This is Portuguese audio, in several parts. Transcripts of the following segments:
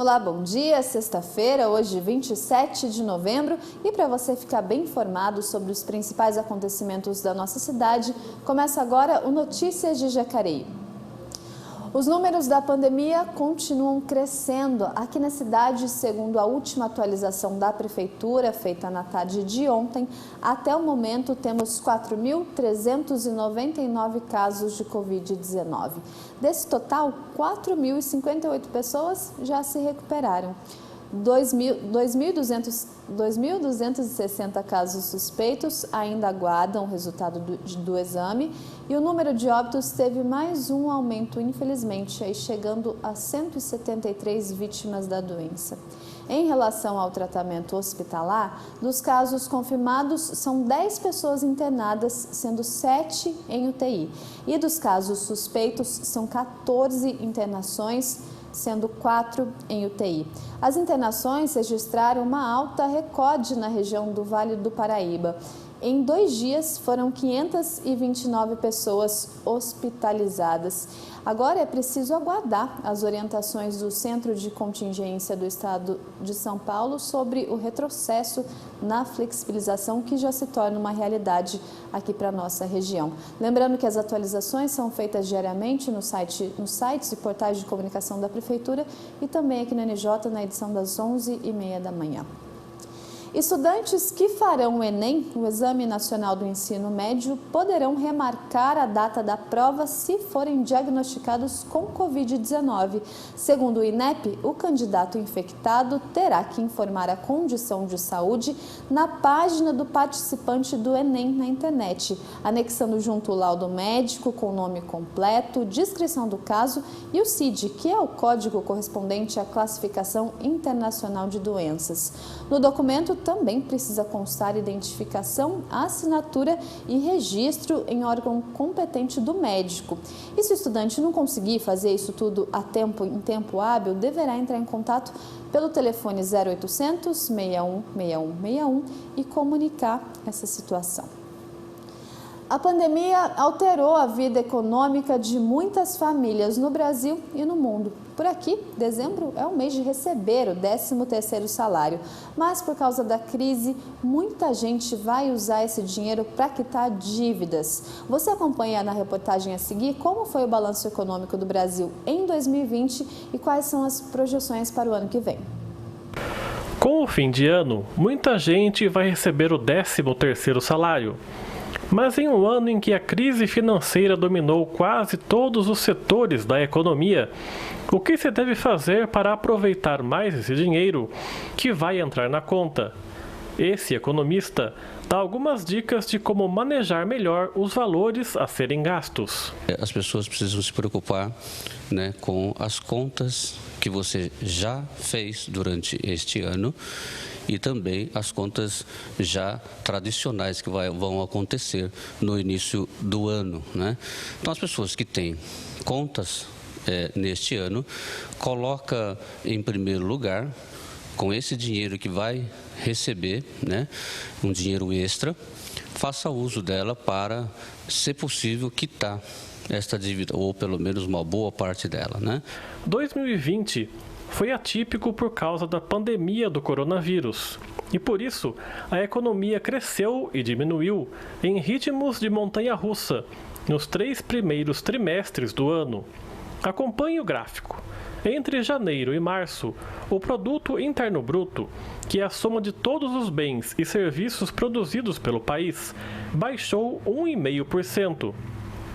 Olá, bom dia. Sexta-feira, hoje 27 de novembro. E para você ficar bem informado sobre os principais acontecimentos da nossa cidade, começa agora o Notícias de Jacareí. Os números da pandemia continuam crescendo aqui na cidade, segundo a última atualização da Prefeitura, feita na tarde de ontem. Até o momento, temos 4.399 casos de Covid-19. Desse total, 4.058 pessoas já se recuperaram. 2.260 casos suspeitos ainda aguardam o resultado do exame e o número de óbitos teve mais um aumento, infelizmente, aí chegando a 173 vítimas da doença. Em relação ao tratamento hospitalar, dos casos confirmados, são 10 pessoas internadas, sendo 7 em UTI. E dos casos suspeitos, são 14 internações, sendo 4 em UTI. As internações registraram uma alta recorde na região do Vale do Paraíba. Em 2 dias, foram 529 pessoas hospitalizadas. Agora é preciso aguardar as orientações do Centro de Contingência do Estado de São Paulo sobre o retrocesso na flexibilização, que já se torna uma realidade aqui para a nossa região. Lembrando que as atualizações são feitas diariamente nos sites e portais de comunicação da Prefeitura e também aqui no NJ na edição das 11h30 da manhã. Estudantes que farão o Enem, o Exame Nacional do Ensino Médio, poderão remarcar a data da prova se forem diagnosticados com Covid-19. Segundo o INEP, o candidato infectado terá que informar a condição de saúde na página do participante do Enem na internet, anexando junto o laudo médico com o nome completo, descrição do caso e o CID, que é o código correspondente à classificação internacional de doenças. No documento, também precisa constar identificação, assinatura e registro em órgão competente do médico. E se o estudante não conseguir fazer isso tudo em tempo hábil, deverá entrar em contato pelo telefone 0800 61 61 61 e comunicar essa situação. A pandemia alterou a vida econômica de muitas famílias no Brasil e no mundo. Por aqui, dezembro é o mês de receber o 13º salário. Mas por causa da crise, muita gente vai usar esse dinheiro para quitar dívidas. Você acompanha na reportagem a seguir como foi o balanço econômico do Brasil em 2020 e quais são as projeções para o ano que vem. Com o fim de ano, muita gente vai receber o 13º salário. Mas em um ano em que a crise financeira dominou quase todos os setores da economia, o que se deve fazer para aproveitar mais esse dinheiro que vai entrar na conta? Esse economista dá algumas dicas de como manejar melhor os valores a serem gastos. As pessoas precisam se preocupar, com as contas que você já fez durante este ano e também as contas já tradicionais que vão acontecer no início do ano. Então, as pessoas que têm contas neste ano, coloca em primeiro lugar, com esse dinheiro que vai receber, um dinheiro extra, faça uso dela para, se possível, quitar esta dívida, ou pelo menos uma boa parte dela. 2020 foi atípico por causa da pandemia do coronavírus. E por isso, a economia cresceu e diminuiu em ritmos de montanha-russa nos 3 primeiros trimestres do ano. Acompanhe o gráfico. Entre janeiro e março, o Produto Interno Bruto, que é a soma de todos os bens e serviços produzidos pelo país, baixou 1,5%.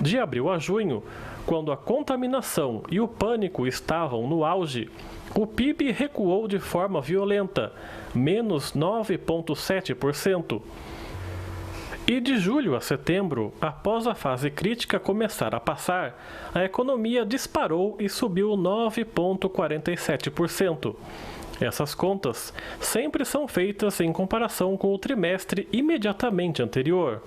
De abril a junho, quando a contaminação e o pânico estavam no auge, o PIB recuou de forma violenta, menos 9,7%. E de julho a setembro, após a fase crítica começar a passar, a economia disparou e subiu 9,47%. Essas contas sempre são feitas em comparação com o trimestre imediatamente anterior.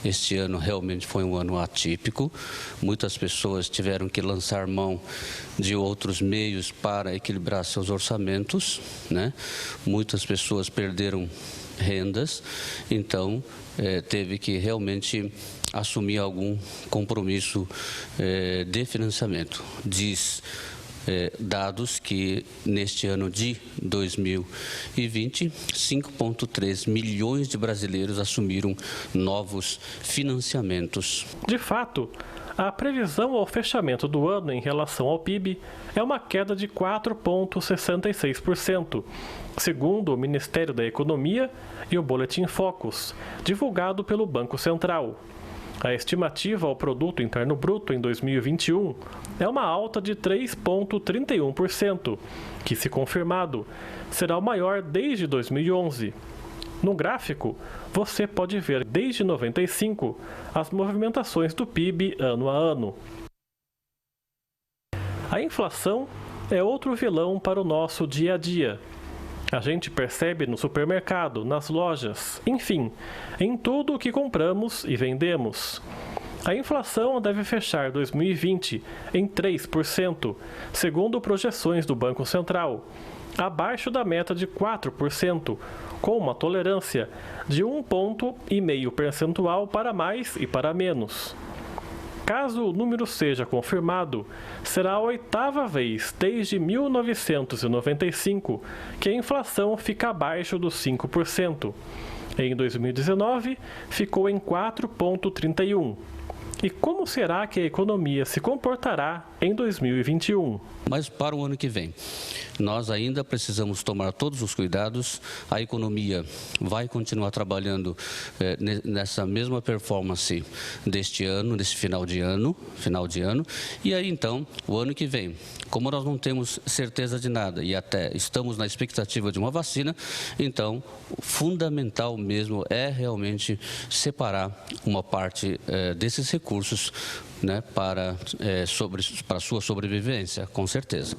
Este ano realmente foi um ano atípico, muitas pessoas tiveram que lançar mão de outros meios para equilibrar seus orçamentos, Muitas pessoas perderam rendas, então teve que realmente assumir algum compromisso de financiamento. Diz dados que neste ano de 2020, 5,3 milhões de brasileiros assumiram novos financiamentos. De fato, a previsão ao fechamento do ano em relação ao PIB é uma queda de 4,66%, segundo o Ministério da Economia e o Boletim Focus, divulgado pelo Banco Central. A estimativa ao Produto Interno Bruto em 2021 é uma alta de 3,31%, que, se confirmado, será o maior desde 2011. No gráfico, você pode ver desde 95 as movimentações do PIB ano a ano. A inflação é outro vilão para o nosso dia a dia. A gente percebe no supermercado, nas lojas, enfim, em tudo o que compramos e vendemos. A inflação deve fechar 2020 em 3%, segundo projeções do Banco Central, abaixo da meta de 4%, com uma tolerância de 1,5 ponto percentual para mais e para menos. Caso o número seja confirmado, será a 8ª vez desde 1995 que a inflação fica abaixo dos 5%. Em 2019, ficou em 4,31%. E como será que a economia se comportará em 2021? Mas para o ano que vem, nós ainda precisamos tomar todos os cuidados. A economia vai continuar trabalhando nessa mesma performance deste ano, desse final de ano. E aí, então, o ano que vem, como nós não temos certeza de nada e até estamos na expectativa de uma vacina, então, o fundamental mesmo é realmente separar uma parte desses recursos, né, para a sua sobrevivência, com certeza.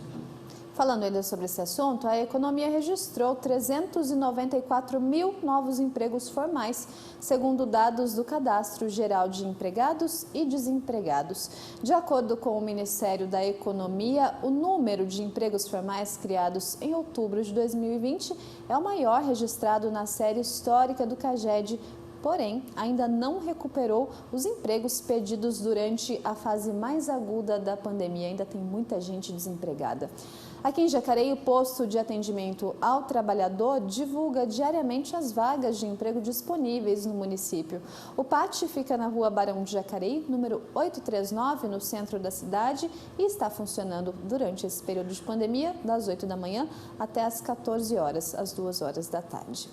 Falando ainda sobre esse assunto, a economia registrou 394 mil novos empregos formais, segundo dados do Cadastro Geral de Empregados e Desempregados. De acordo com o Ministério da Economia, o número de empregos formais criados em outubro de 2020 é o maior registrado na série histórica do CAGED. Porém, ainda não recuperou os empregos perdidos durante a fase mais aguda da pandemia. Ainda tem muita gente desempregada. Aqui em Jacareí, o posto de atendimento ao trabalhador divulga diariamente as vagas de emprego disponíveis no município. O PAT fica na rua Barão de Jacareí, número 839, no centro da cidade, e está funcionando durante esse período de pandemia, das 8 da manhã até as 14 horas, às 2 horas da tarde.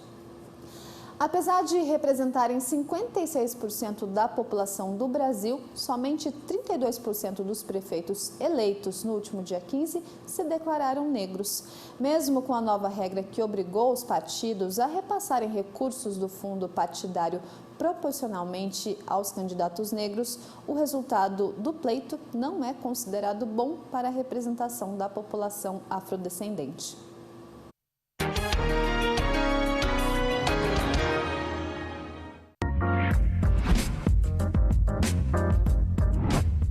Apesar de representarem 56% da população do Brasil, somente 32% dos prefeitos eleitos no último dia 15 se declararam negros. Mesmo com a nova regra que obrigou os partidos a repassarem recursos do fundo partidário proporcionalmente aos candidatos negros, o resultado do pleito não é considerado bom para a representação da população afrodescendente.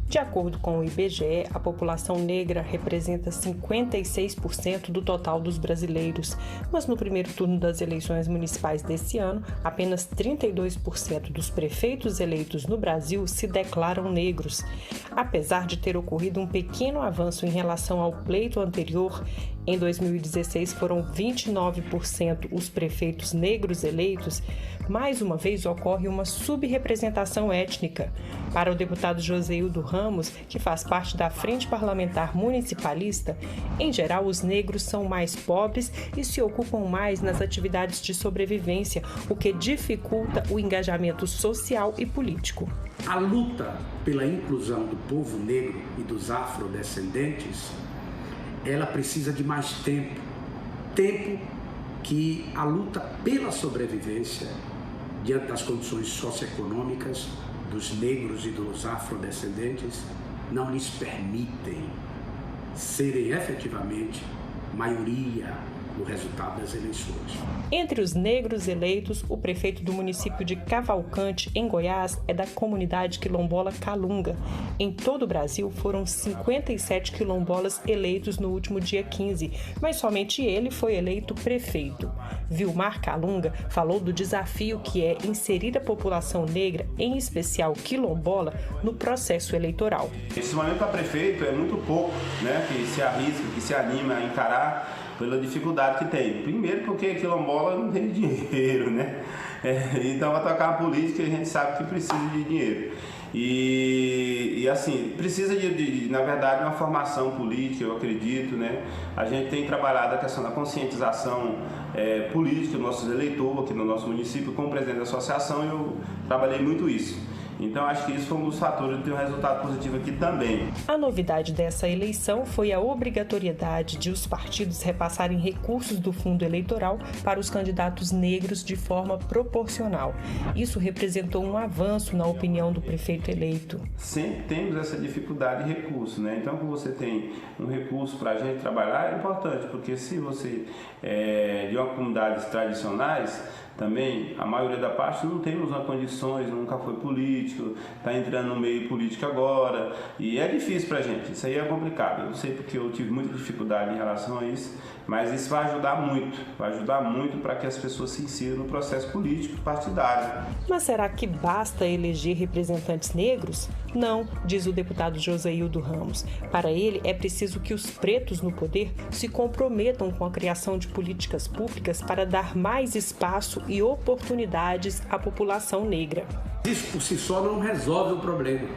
De acordo com o IBGE, a população negra representa 56% do total dos brasileiros, mas no primeiro turno das eleições municipais desse ano, apenas 32% dos prefeitos eleitos no Brasil se declaram negros. Apesar de ter ocorrido um pequeno avanço em relação ao pleito anterior, em 2016 foram 29% os prefeitos negros eleitos, mais uma vez ocorre uma subrepresentação étnica. Para o deputado Joseildo Ramos, que faz parte da Frente Parlamentar Municipalista, em geral os negros são mais pobres e se ocupam mais nas atividades de sobrevivência, o que dificulta o engajamento social e político. A luta pela inclusão do povo negro e dos afrodescendentes, ela precisa de mais tempo. Tempo que a luta pela sobrevivência, diante das condições socioeconômicas dos negros e dos afrodescendentes, não lhes permitem serem efetivamente maioria no resultado das eleições. Entre os negros eleitos, o prefeito do município de Cavalcante, em Goiás, é da comunidade quilombola Calunga. Em todo o Brasil, foram 57 quilombolas eleitos no último dia 15, mas somente ele foi eleito prefeito. Vilmar Calunga falou do desafio que é inserir a população negra, em especial quilombola, no processo eleitoral. Esse momento para prefeito é muito pouco, né, que se arrisca, que se anima a encarar pela dificuldade que tem. Primeiro porque quilombola não tem dinheiro, né? Então vai tocar a política e a gente sabe que precisa de dinheiro. E assim, precisa na verdade, uma formação política, eu acredito, né? A gente tem trabalhado a questão da conscientização política dos nossos eleitores aqui no nosso município, como presidente da associação, eu trabalhei muito isso. Então, acho que isso foi um dos fatores de ter um resultado positivo aqui também. A novidade dessa eleição foi a obrigatoriedade de os partidos repassarem recursos do fundo eleitoral para os candidatos negros de forma proporcional. Isso representou um avanço na opinião do prefeito eleito. Sempre temos essa dificuldade de recurso, né? Então, quando você tem um recurso para a gente trabalhar, é importante, porque se você de uma comunidades tradicionais, também, a maioria da parte não temos condições, nunca foi político, está entrando no meio político agora, e é difícil para a gente, isso aí é complicado. Eu sei porque eu tive muita dificuldade em relação a isso, mas isso vai ajudar muito para que as pessoas se insiram no processo político partidário. Mas será que basta eleger representantes negros? Não, diz o deputado Joseildo Ramos. Para ele, é preciso que os pretos no poder se comprometam com a criação de políticas públicas para dar mais espaço e oportunidades à população negra. Isso por si só não resolve o problema.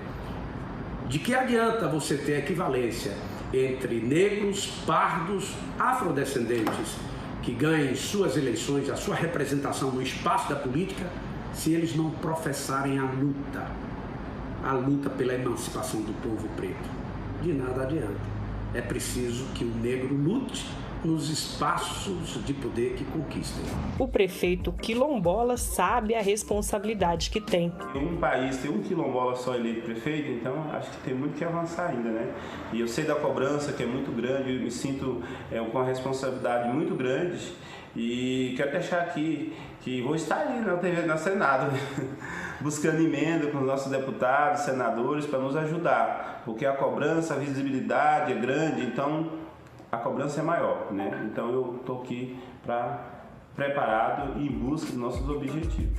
De que adianta você ter equivalência entre negros, pardos, afrodescendentes que ganhem suas eleições, a sua representação no espaço da política, se eles não professarem a luta pela emancipação do povo preto? De nada adianta. É preciso que o negro lute nos espaços de poder que conquistem. O prefeito quilombola sabe a responsabilidade que tem. Um país tem um quilombola só eleito prefeito, então acho que tem muito que avançar ainda, né? E eu sei da cobrança que é muito grande, eu me sinto com uma responsabilidade muito grande e quero deixar aqui que vou estar ali na TV, na Senado, buscando emenda com os nossos deputados, senadores, para nos ajudar, porque a cobrança, a visibilidade é grande, então a cobrança é maior, né? Então eu estou aqui preparado e em busca dos nossos objetivos.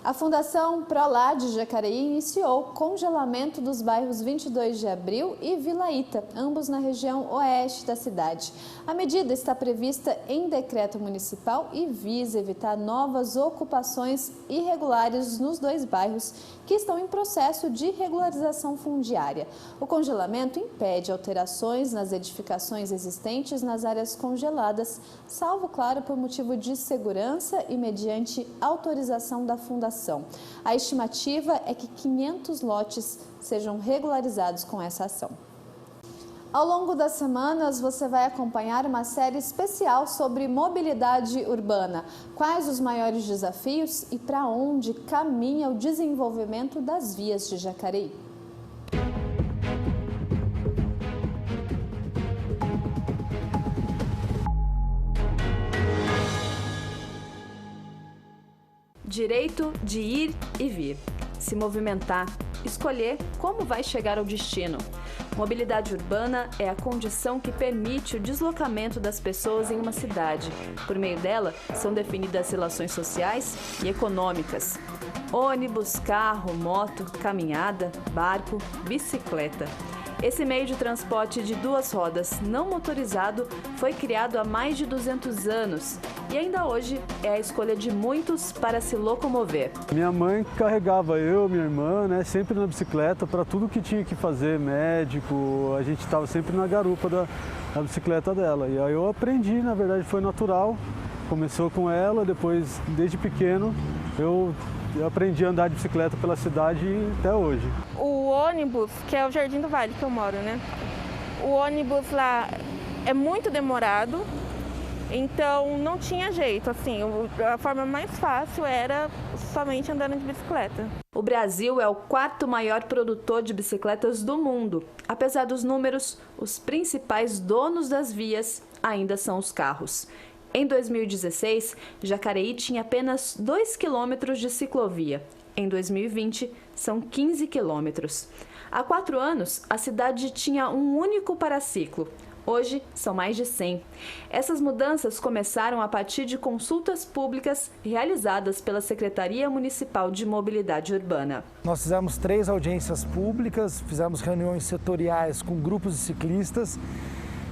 A Fundação Prolá de Jacareí iniciou o congelamento dos bairros 22 de Abril e Vila Ita, ambos na região oeste da cidade. A medida está prevista em decreto municipal e visa evitar novas ocupações irregulares nos dois bairros que estão em processo de regularização fundiária. O congelamento impede alterações nas edificações existentes nas áreas congeladas, salvo, claro, por motivo de segurança e mediante autorização da Fundação. A estimativa é que 500 lotes sejam regularizados com essa ação. Ao longo das semanas, você vai acompanhar uma série especial sobre mobilidade urbana. Quais os maiores desafios e para onde caminha o desenvolvimento das vias de Jacareí? Direito de ir e vir, se movimentar, escolher como vai chegar ao destino. Mobilidade urbana é a condição que permite o deslocamento das pessoas em uma cidade. Por meio dela, são definidas relações sociais e econômicas. Ônibus, carro, moto, caminhada, barco, bicicleta. Esse meio de transporte de duas rodas não motorizado foi criado há mais de 200 anos e ainda hoje é a escolha de muitos para se locomover. Minha mãe carregava eu, minha irmã, né, sempre na bicicleta para tudo que tinha que fazer, médico, a gente estava sempre na garupa da bicicleta dela. E aí eu aprendi, na verdade foi natural, começou com ela, depois desde pequeno eu aprendi a andar de bicicleta pela cidade até hoje. O ônibus, que é o Jardim do Vale que eu moro, né? O ônibus lá é muito demorado Então não tinha jeito, assim, a forma mais fácil era somente andando de bicicleta. O Brasil é o 4º maior produtor de bicicletas do mundo. Apesar dos números, os principais donos das vias ainda são os carros. Em 2016, Jacareí tinha apenas 2 quilômetros de ciclovia. Em 2020, são 15 quilômetros. Há 4 anos, a cidade tinha um único paraciclo. Hoje, são mais de 100. Essas mudanças começaram a partir de consultas públicas realizadas pela Secretaria Municipal de Mobilidade Urbana. Nós fizemos 3 audiências públicas, fizemos reuniões setoriais com grupos de ciclistas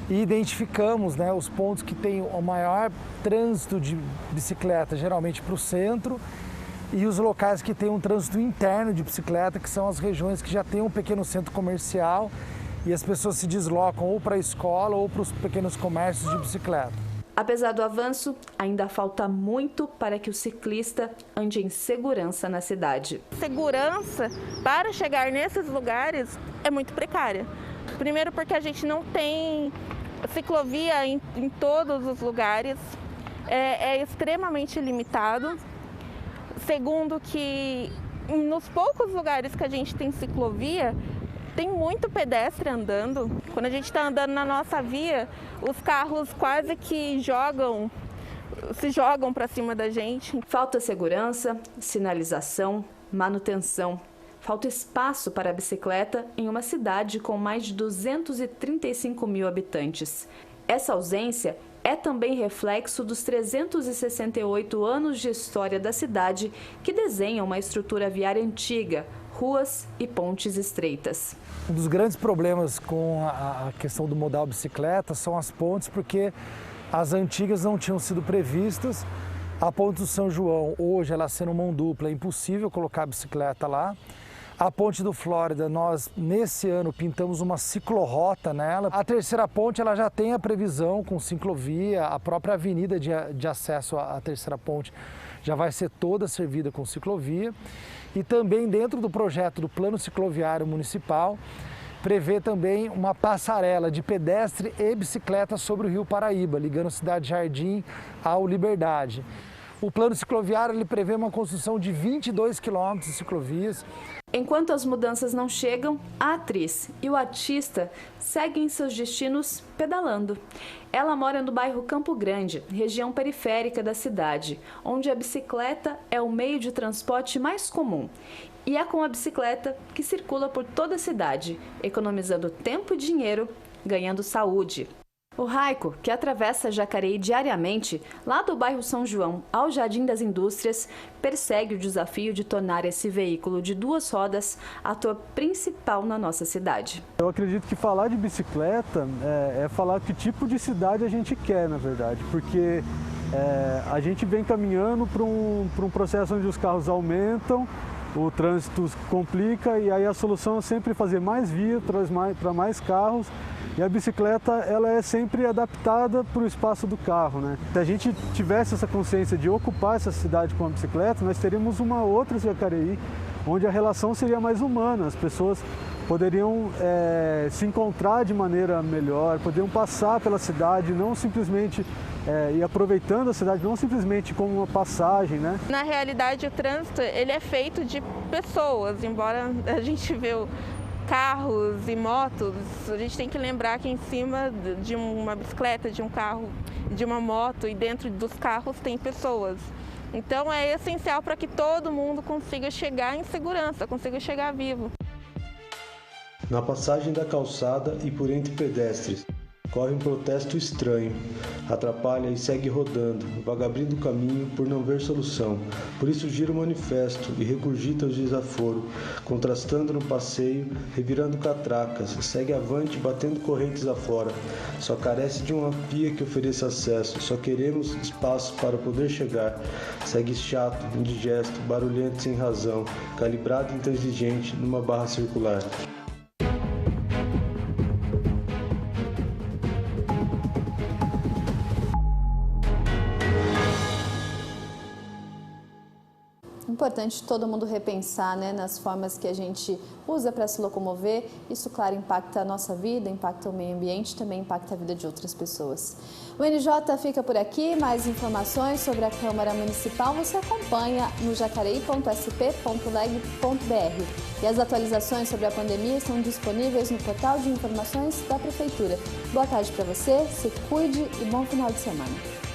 e identificamos, os pontos que têm o maior trânsito de bicicleta, geralmente para o centro, e os locais que têm um trânsito interno de bicicleta, que são as regiões que já têm um pequeno centro comercial e as pessoas se deslocam ou para a escola ou para os pequenos comércios de bicicleta. Apesar do avanço, ainda falta muito para que o ciclista ande em segurança na cidade. Segurança para chegar nesses lugares é muito precária. Primeiro porque a gente não tem ciclovia em todos os lugares, é extremamente limitado. Segundo que nos poucos lugares que a gente tem ciclovia, tem muito pedestre andando. Quando a gente está andando na nossa via, os carros quase que se jogam para cima da gente. Falta segurança, sinalização, manutenção. Falta espaço para a bicicleta em uma cidade com mais de 235 mil habitantes. Essa ausência é também reflexo dos 368 anos de história da cidade que desenham uma estrutura viária antiga, ruas e pontes estreitas. Um dos grandes problemas com a questão do modal bicicleta são as pontes, porque as antigas não tinham sido previstas. A ponte do São João, hoje, ela sendo mão dupla, é impossível colocar a bicicleta lá. A ponte do Flórida, nós nesse ano pintamos uma ciclorrota nela. A terceira ponte, ela já tem a previsão com ciclovia, a própria avenida de acesso à terceira ponte já vai ser toda servida com ciclovia. E também dentro do projeto do Plano Cicloviário Municipal, prevê também uma passarela de pedestre e bicicleta sobre o Rio Paraíba, ligando Cidade Jardim ao Liberdade. O plano cicloviário ele prevê uma construção de 22 quilômetros de ciclovias. Enquanto as mudanças não chegam, a atriz e o artista seguem seus destinos pedalando. Ela mora no bairro Campo Grande, região periférica da cidade, onde a bicicleta é o meio de transporte mais comum. E é com a bicicleta que circula por toda a cidade, economizando tempo e dinheiro, ganhando saúde. O Raico, que atravessa Jacareí diariamente, lá do bairro São João ao Jardim das Indústrias, persegue o desafio de tornar esse veículo de 2 rodas ator principal na nossa cidade. Eu acredito que falar de bicicleta é falar que tipo de cidade a gente quer, na verdade, porque a gente vem caminhando para um processo onde os carros aumentam, o trânsito complica e aí a solução é sempre fazer mais via, para mais carros. E a bicicleta ela é sempre adaptada para o espaço do carro, né? Se a gente tivesse essa consciência de ocupar essa cidade com a bicicleta, nós teríamos uma outra Jacareí, onde a relação seria mais humana, as pessoas poderiam se encontrar de maneira melhor, poderiam passar pela cidade, não simplesmente e aproveitando a cidade, não simplesmente como uma passagem, né? Na realidade, o trânsito ele é feito de pessoas, embora a gente vê carros e motos, a gente tem que lembrar que em cima de uma bicicleta, de um carro, de uma moto e dentro dos carros tem pessoas. Então é essencial para que todo mundo consiga chegar em segurança, consiga chegar vivo. Na passagem da calçada e por entre pedestres, corre um protesto estranho, atrapalha e segue rodando, vagabrindo o caminho por não ver solução. Por isso gira o manifesto e regurgita os desaforos, contrastando no passeio, revirando catracas, segue avante batendo correntes afora. Só carece de uma via que ofereça acesso, só queremos espaço para poder chegar. Segue chato, indigesto, barulhento sem razão, calibrado e intransigente numa barra circular. Importante todo mundo repensar, né, nas formas que a gente usa para se locomover. Isso, claro, impacta a nossa vida, impacta o meio ambiente, também impacta a vida de outras pessoas. O NJ fica por aqui. Mais informações sobre a Câmara Municipal você acompanha no jacareí.sp.leg.br. E as atualizações sobre a pandemia estão disponíveis no portal de informações da Prefeitura. Boa tarde para você, se cuide e bom final de semana.